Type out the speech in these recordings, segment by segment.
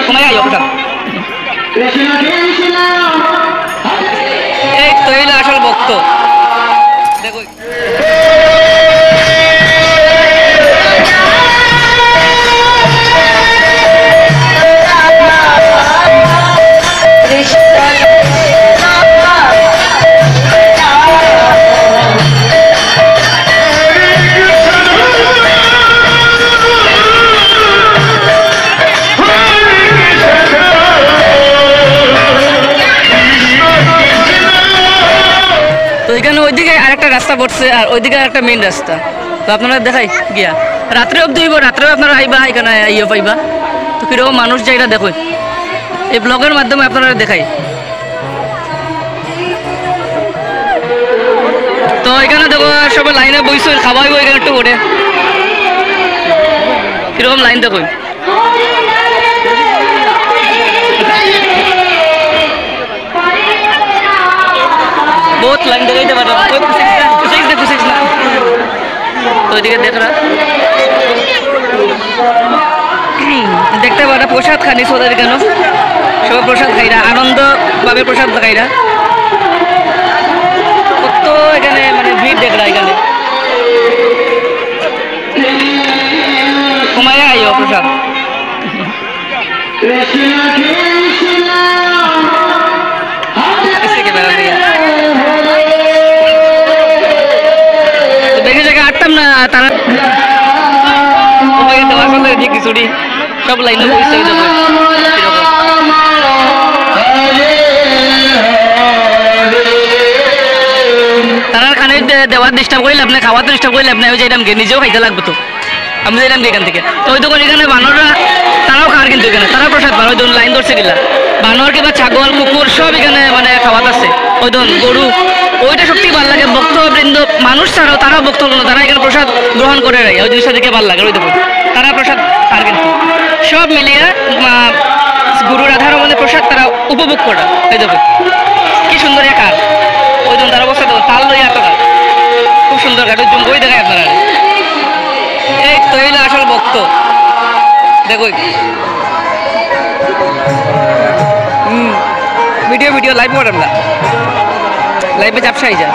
তোমায় আইও প্রসাদ এই তো এই আসল ভক্ত দেখো ওইদিকে আরেকটা রাস্তা পড়ছে আর ওইদিকে আরেকটা মেইন রাস্তা তো আপনারা দেখাই গিয়া রাত্রে অবধি হইব রাত্রেও আপনারা আইবা এখানে ইয়ে পাইবা তো কীরকম মানুষ যাইরা দেখুন এই ব্লগের মাধ্যমে আপনারা দেখাই তো এখানে দেখো সবাই লাইনে বইছে খাওয়া হইব এখানে একটু করে কীরকম লাইন দেখুন बहुत लाइन देखे थे बता कोई कुछ ना तो इधर देख रहा देखते बड़ा प्रसाद खानी सोदा दिखानो सब प्रसाद खाई रहा आनंद भावे प्रसाद खाई रहा तो এখানে মানে ভিড় দেখ रहा এখানে ঘুমায় আইও প্রসাদ ऐसे के मेरा दिया না তারা ওই দেওয়ার কথা যে কিছুটি সব লাইনে বসে যাবে তারা খানে দেওয়ার ডিস্টার্ব করলে আপনি খাওয়াতে ডিস্টার্ব করলে আপনি ওই যাইলাম গিয়ে নিজেও খাইতে লাগবে তো আমি যাইলাম গিয়ে এখান থেকে তো ওই দোকান এখানে বানররা তারাও খাওয়ার কিন্তু এখানে তারা প্রসাদ পান ওই দোকান লাইন ধরছে গেলা বানর কিংবা ছাগল কুকুর সব এখানে মানে খাওয়াত আছে ওই দোকান গরু ওইটা সত্যি ভালো লাগে ভক্তবৃন্দ মানুষ ছাড়াও তারাও ভক্ত হলো তারা এখানে প্রসাদ গ্রহণ করে রাখে ওই জিনিসটা দেখে ভালো লাগে ওই দেখুন তারা প্রসাদ আর কিন্তু সব মিলিয়ে গুরু রাধার মধ্যে প্রসাদ তারা উপভোগ করে ওই দেখুন কি সুন্দর এক আর ওই দিন তারা অবস্থা দেখুন তাল লইয়া একটা খুব সুন্দর ঘাট ওই বই দেখায় আপনারা এই তো এই আসল ভক্ত দেখুন ভিডিও লাইভ করেন না লাইভে চাপসাই যা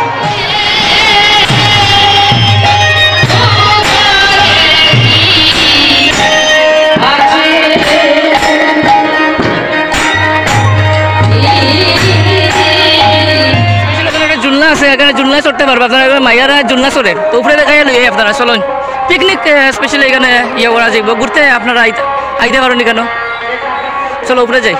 জুলনা আছে এখানে জুলনা চড়তে পারবো আপনারা মাইয়ারা জুলনা চড়ে তো উপরে দেখাই লই আপনারা চলুন পিকনিক স্পেশালি এখানে ইয়ে করা যাইব ঘুরতে আপনারা আইতে পারেন কেন চলো উপরে যাই